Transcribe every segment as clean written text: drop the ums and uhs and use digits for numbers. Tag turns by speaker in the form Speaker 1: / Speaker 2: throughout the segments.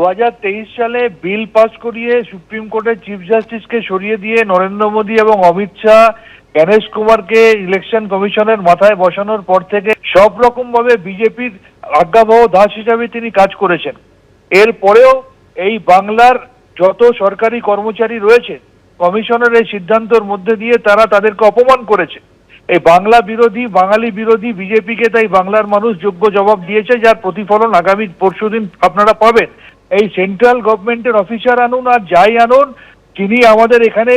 Speaker 1: 2023 সালে bill pass করিয়ে supreme কোর্টের চিফ জাস্টিসকে সরিয়ে দিয়ে নরেন্দ্র মোদী এবং অমিত শাহ গণেশ কুমারকে ইলেকশন কমিশনের মাথায় বসানোর পর থেকে সব রকম ভাবে বিজেপির আজ্ঞাবহ দাস হিসাবে তিনি কাজ করেছেন। এরপরেও এই বাংলার যত সরকারি কর্মচারী রয়েছে কমিশনের এই সিদ্ধান্তের মধ্যে দিয়ে তারা তাদেরকে অপমান করেছে। এই বাংলা বিরোধী বাঙালি বিরোধী বিজেপিকে তাই বাংলার মানুষ যোগ্য জবাব দিয়েছে, যার প্রতিফলন আগামী পরশুদিন আপনারা পাবেন। এই সেন্ট্রাল গভর্নমেন্টের অফিসার আনুন আর যাই আনুন, যিনি আমাদের এখানে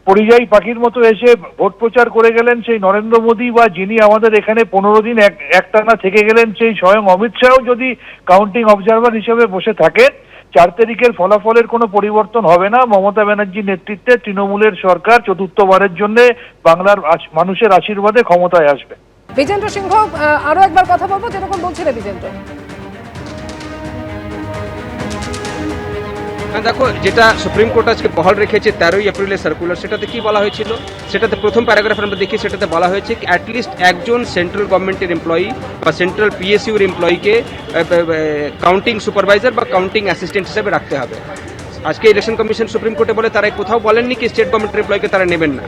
Speaker 1: পরিযায়ী পাখির মতো এসে ভোট প্রচার করে গেলেন সেই নরেন্দ্র মোদী, বা যিনি আমাদের এখানে 15 দিন একটানা থেকে গেলেন সেই স্বয়ং অমিত শাহ যদি কাউন্টিং অবজারভার হিসেবে বসে থাকেন, 4 তারিখের ফলাফলের কোনো পরিবর্তন হবে না। মমতা ব্যানার্জির নেতৃত্বে তৃণমূলের সরকার চতুর্থবারের জন্য বাংলার মানুষের আশীর্বাদে ক্ষমতায় আসবে।
Speaker 2: বিজেন্দ্র সিংহ, আরো একবার কথা বলবো, যেরকম বলছিলেন বিজেন্দ্র।
Speaker 3: দেখো, যেটা সুপ্রিম কোর্ট আজকে বহাল রেখেছে 13ই এপ্রিলের সার্কুলার, সেটাতে কি বলা হয়েছিল, সেটাতে প্রথম প্যারাগ্রাফ আমরা দেখি, সেটাতে বলা হয়েছে কি অ্যাটলিস্ট একজন সেন্ট্রাল গভর্নমেন্টের এমপ্লয়ি বা সেন্ট্রাল পিএসইউর এমপ্লয়িকে কাউন্টিং সুপারভাইজার বা কাউন্টিং অ্যাসিস্ট্যান্ট হিসেবে রাখতে হবে। আজকে ইলেকশন কমিশন সুপ্রিম কোর্টে বলে তারা কোথাও বলেননি কি স্টেট গভর্নমেন্টের এমপ্লয়িকে তারা নেবেন না,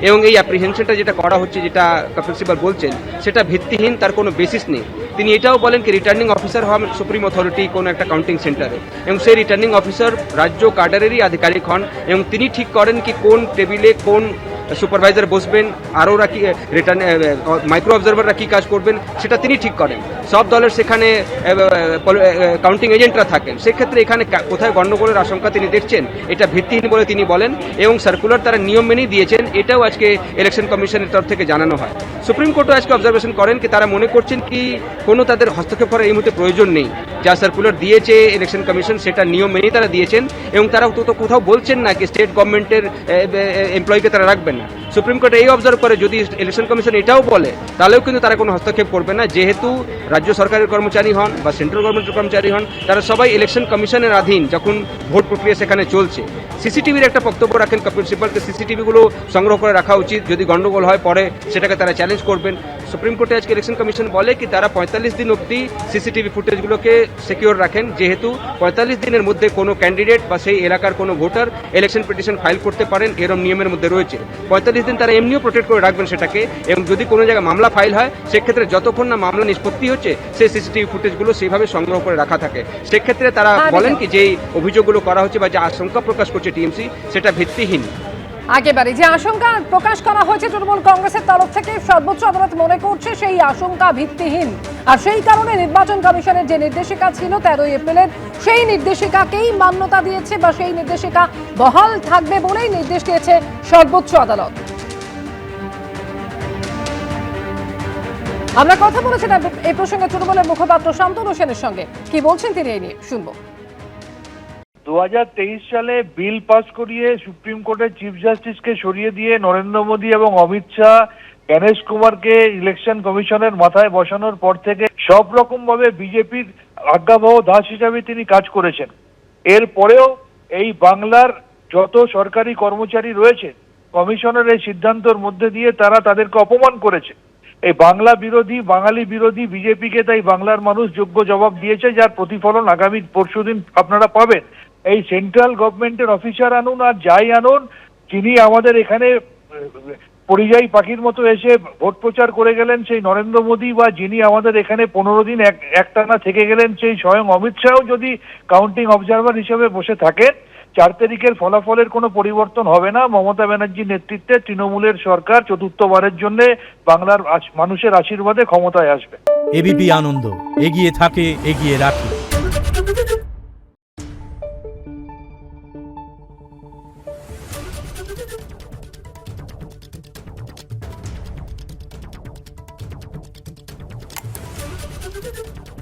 Speaker 3: এবং এই অ্যাপ্রিহেনশনটা যেটা করা হচ্ছে, যেটা কপিল সিবাল বলছেন, সেটা ভিত্তিহীন, তার কোনো বেসিস নেই। তিনি এটাও বলেন কি রিটার্নিং অফিসার হন সুপ্রিম অথরিটি কোনো একটা কাউন্টিং সেন্টারে, এবং সেই রিটার্নিং অফিসার রাজ্য কাডারেরই আধিকারিক হন, এবং তিনি ঠিক করেন কি কোন টেবিলে কোন সুপারভাইজার বসবেন, আরোরা কি রিটার্ন মাইক্রো অবজারভাররা কী কাজ করবেন সেটা তিনি ঠিক করেন। সব দলের সেখানে কাউন্টিং এজেন্টরা থাকেন। সেক্ষেত্রে এখানে কোথায় গণ্ডগোলের আশঙ্কা তিনি দেখছেন, এটা ভিত্তিহীন বলে তিনি বলেন, এবং সার্কুলার তারা নিয়ম মেনেই দিয়েছেন, এটাও আজকে ইলেকশন কমিশনের তরফ থেকে জানানো হয়। সুপ্রিম কোর্টও আজকে অবজারভেশন করেন কি তারা মনে করছেন কি কোনো তাদের হস্তক্ষেপ করার এই মুহূর্তে প্রয়োজন নেই। যা সার্কুলার দিয়েছে ইলেকশন কমিশন সেটা নিয়ম মেনেই তারা দিয়েছেন, এবং তারা তো কোথাও বলছেন না কি স্টেট গভর্নমেন্টের এমপ্লয়িকে তারা রাখবেন না। সুপ্রিম কোর্ট এই অবজার্ভ করে যদি ইলেকশন কমিশন এটাও বলে তাহলেও কিন্তু তারা কোনো হস্তক্ষেপ করবে না, যেহেতু রাজ্য সরকারের কর্মচারী হন বা সেন্ট্রাল গভর্নমেন্টের কর্মচারী হন, তারা সবাই ইলেকশন কমিশনের অধীন যখন ভোট প্রক্রিয়া সেখানে চলছে। সিসিটিভির একটা বক্তব্য রাখেন কপিল সিবালকে, সিসিটিভিগুলো সংগ্রহ করে রাখা উচিত, যদি গন্ডগোল হয় পরে সেটাকে তারা চ্যালেঞ্জ করবেন। সুপ্রিম কোর্টে আজকে ইলেকশন কমিশন বলে কি তারা 45 দিন অবধি সিসিটিভি ফুটেজগুলোকে সিকিউর রাখেন, যেহেতু 45 দিনের মধ্যে কোনো ক্যান্ডিডেট বা সেই এলাকার কোনো ভোটার ইলেকশন পিটিশন ফাইল করতে পারেন, এরম নিয়মের মধ্যে রয়েছে। 45 দিন তারা এমনিও প্রোটেক্ট করে রাখবেন সেটাকে, এবং যদি কোনো জায়গায় মামলা ফাইল হয় সেক্ষেত্রে যতক্ষণ না মামলা নিষ্পত্তি হচ্ছে সেই সিসিটিভি ফুটেজগুলো সেইভাবে সংগ্রহ করে রাখা থাকে। সেক্ষেত্রে তারা বলেন কি যে অভিযোগগুলো করা হচ্ছে বা যে আশঙ্কা প্রকাশ করছে টিএমসি সেটা ভিত্তিহীন।
Speaker 2: একেবারে যে আশঙ্কা প্রকাশ করা হয়েছে তৃণমূল কংগ্রেসের তরফ থেকে, সর্বোচ্চ আদালত মনে করছে সেই আশঙ্কা ভিত্তিহীন, আর সেই কারণে নির্বাচন কমিশনের যে নির্দেশিকা ছিল 13ই এপ্রিলের, সেই নির্দেশিকাকেই মান্যতা দিয়েছে বা সেই নির্দেশিকা বহাল থাকবে বলেই নির্দেশ দিয়েছে সর্বোচ্চ আদালত। আমরা কথা বলেছিলাম এই প্রসঙ্গে তৃণমূলের মুখপাত্র শান্তনু সেনের সঙ্গে, কি বলছেন তিনি এই নিয়ে শুনবো।
Speaker 1: 2023 সালে বিল পাস করিয়ে সুপ্রিম কোর্টের চিফ জাস্টিসকে সরিয়ে দিয়ে নরেন্দ্র মোদী এবং অমিত শাহ গণেশ কুমারকে ইলেকশন কমিশনের মাথায় বসানোর পর থেকে সব রকম ভাবে বিজেপির আজ্ঞাবহ দাস হিসাবে তিনি কাজ করেছেন। এরপরেও এই বাংলার যত সরকারি কর্মচারী রয়েছে কমিশনের এই সিদ্ধান্তের মধ্যে দিয়ে তারা তাদেরকে অপমান করেছে। এই বাংলা বিরোধী বাঙালি বিরোধী বিজেপিকে তাই বাংলার মানুষ যোগ্য জবাব দিয়েছে, যার প্রতিফলন আগামী পরশুদিন আপনারা পাবেন। এই সেন্ট্রাল গভর্নমেন্টের অফিসার আনুন আর যাই আনুন, যিনি আমাদের এখানে পরিযায়ী পাখির মতো এসে ভোট প্রচার করে গেলেন সেই নরেন্দ্র মোদী, বা যিনি আমাদের এখানে 15 দিন একটানা থেকে গেলেন সেই স্বয়ং অমিত শাহ যদি কাউন্টিং অবজারভার হিসেবে বসে থাকেন, 4 তারিখের ফলাফলের কোনো পরিবর্তন হবে না। মমতা ব্যানার্জির নেতৃত্বে তৃণমূলের সরকার চতুর্থবারের জন্য বাংলার মানুষের আশীর্বাদে ক্ষমতায় আসবে।
Speaker 4: এবিপি আনন্দ, এগিয়ে থাকে, এগিয়ে রাখে।
Speaker 5: Thank you.